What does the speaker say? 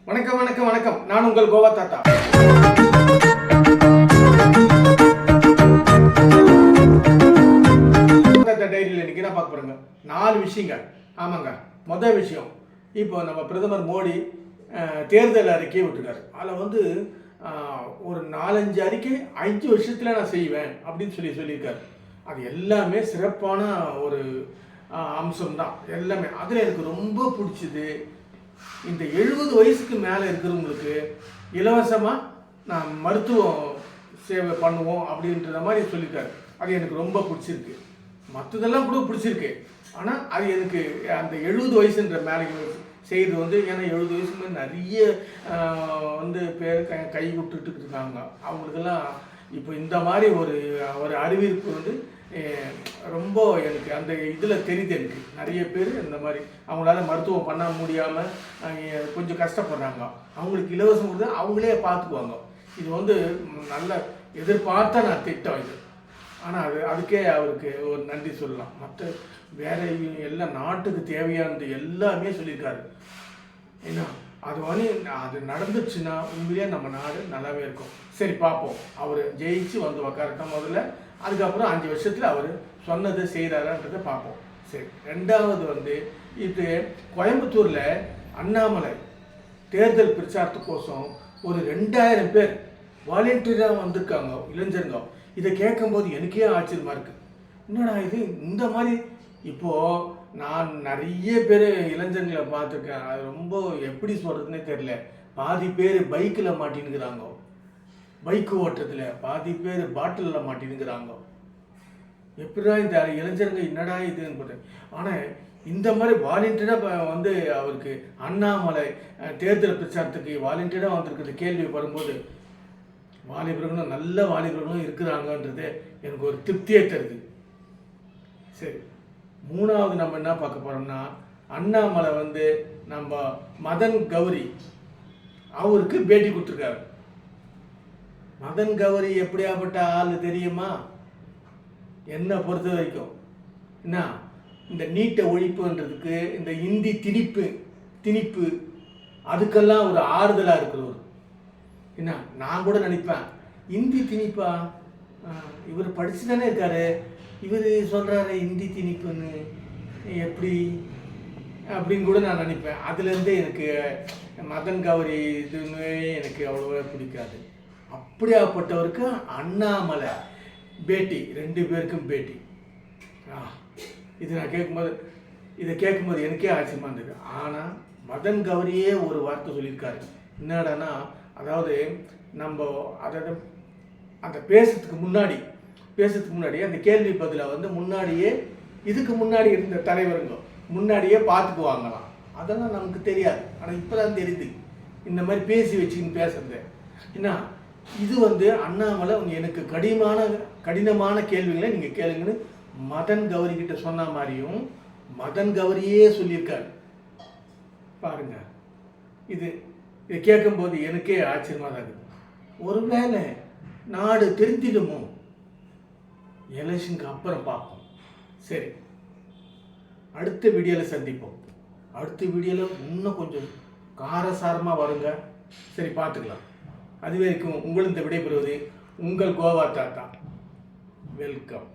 வணக்கம் வணக்கம் வணக்கம். நான் உங்கள் கோவா தாத்தா. டைரியில் இன்னைக்கு என்ன பார்க்க போறேங்க? 4 விஷயங்க. ஆமாங்க. முதல் விஷயம், இப்போ நம்ம பிரதமர் மோடி தேர்தல் அறிக்கையை விட்டுருக்காரு. அதில் ஒரு 4-5 அறிக்கை 5 வருஷத்தில் நான் செய்வேன் அப்படின்னு சொல்லியிருக்காரு. அது எல்லாமே சிறப்பான ஒரு அம்சம்தான் எல்லாமே. அதில் எனக்கு ரொம்ப பிடிச்சது, இந்த 70 வயசுக்கு மேலே இருக்கிறவங்களுக்கு இலவசமாக நான் மருத்துவம் சேவை பண்ணுவோம் அப்படின்ற மாதிரி சொல்லியிருக்காரு. அது எனக்கு ரொம்ப பிடிச்சிருக்கு. மற்றதெல்லாம் கூட பிடிச்சிருக்கு. ஆனால் அது எனக்கு அந்த 70 வயசுன்ற மேலே செய்கிறது ஏன்னா 70 வயசுக்கு நிறைய பேர் கை விட்டுட்டு இருக்காங்க. அவங்களுக்கெல்லாம் இப்போ இந்த மாதிரி ஒரு அறிவிப்பு ரொம்ப எனக்கு அந்த இதில் தெரியுது. எனக்கு நிறைய பேர் இந்த மாதிரி அவங்களால மருத்துவம் பண்ண முடியாமல் கொஞ்சம் கஷ்டப்படுறாங்க. அவங்களுக்கு இலவசம் கொடுத்து அவங்களே பார்த்துக்குவாங்க. இது நல்ல எதிர்பார்த்த நான் திட்டம் இது. ஆனால் அதுக்கே அவருக்கு ஒரு நன்றி சொல்லலாம். மற்ற வேற எல்லாம் நாட்டுக்கு தேவையானது எல்லாமே சொல்லியிருக்காரு. ஏன்னா அது நடந்துச்சுன்னா உண்மையிலேயே நம்ம நாடு நல்லாவே இருக்கும். சரி, பார்ப்போம். அவர் ஜெயிச்சு உக்காரட்டும் முதல்ல. அதுக்கப்புறம் 5 வருஷத்தில் அவர் சொன்னதை செய்கிறாரான்றதை பார்ப்போம். சரி, ரெண்டாவது இது கோயம்புத்தூரில் அண்ணாமலை தேர்தல் பிரச்சாரத்துக்கோசம் ஒரு 2000 பேர் வாலண்டியராக வந்திருக்காங்க, இளைஞருங்க. இதை கேட்கும்போது எனக்கே ஆச்சரியமாக இருக்குது. என்னடா இது இந்த மாதிரி? இப்போது நான் நிறைய பேர் இளைஞர்களை பார்த்துருக்கேன். அது ரொம்ப எப்படி சொல்கிறதுனே தெரியல. பாதி பேர் பைக்கில் மாட்டின்னுக்கிறாங்க, பைக்கு ஓட்டுறதுல பாதி பேர் பாட்டிலில் மாட்டின்னுக்கிறாங்க. எப்படிடா இந்த இளைஞருங்க என்னடா இதுன்னு போட்டேன். ஆனால் இந்த மாதிரி வாலண்டியராக அவருக்கு அண்ணாமலை தேர்தல் பிரச்சாரத்துக்கு வாலண்டியராக வந்திருக்கிற கேள்வி வரும்போது வாலிபர்களும் நல்ல வாலிபர்களும் இருக்கிறாங்கன்றது எனக்கு ஒரு திருப்தியே தருது. சரி, மூணாவது நம்ம என்ன பார்க்க போகிறோம்னா, அண்ணாமலை நம்ம மதன் கௌரி அவருக்கு பேட்டி கொடுத்துருக்காரு. மதன் கௌரி எப்படியாப்பட்ட ஆள் தெரியுமா? என்னை பொறுத்த வரைக்கும் என்ன, இந்த நீட்டை ஒழிப்புன்றதுக்கு, இந்த இந்தி திணிப்பு அதுக்கெல்லாம் ஒரு ஆறுதலாக இருக்கிறவர். என்ன, நான் கூட நினைப்பேன், இந்தி திணிப்பா? இவர் படிச்சு தானே இருக்காரு, இவர் சொல்கிறாரு இந்தி திணிப்புன்னு எப்படி அப்படின்னு கூட நான் நினைப்பேன். அதுலேருந்து எனக்கு மதன் கௌரி இதுன்னு எனக்கு அவ்வளோவா பிடிக்காது. அப்படியாப்பட்டவருக்கு அண்ணாமலை பேட்டி, 2 பேருக்கும் பேட்டி. இதை கேட்கும்போது எனக்கே ஆச்சரியமாக இருந்தது. ஆனால் மதன் கௌரியே ஒரு வார்த்தை சொல்லியிருக்காரு. என்னடானா, அதாவது அந்த பேசுறதுக்கு முன்னாடி அந்த கேள்வி பதிலை முன்னாடியே, இதுக்கு முன்னாடி இருந்த தலைவருங்க முன்னாடியே பார்த்துக்குவாங்களாம். அதெல்லாம் நமக்கு தெரியாது. ஆனால் இப்போ தான் தெரியுது இந்த மாதிரி பேசி வச்சுக்கின்னு பேசுறது. என்ன, இது அண்ணாமலை எனக்கு கடினமான கேள்விகளை நீங்கள் கேளுங்கன்னு மதன் கௌரி கிட்ட சொன்ன மாதிரியும் மதன் கௌரியே சொல்லியிருக்காரு. பாருங்க, இதை கேட்கும்போது எனக்கே ஆச்சரியமாக தான் இருக்குது. ஒருவேளை நாடு திருத்திடுமோ? எலெக்ஷனுக்கு அப்புறம் பார்ப்போம். சரி, அடுத்த வீடியோவில் சந்திப்போம். அடுத்த வீடியோவில் இன்னும் கொஞ்சம் காரசாரமாக வருங்க. சரி, பார்த்துக்கலாம். அது வரைக்கும் உங்களிருந்து விடைபெறுவது உங்கள் கோவா தாத்தா. வெல்கம்.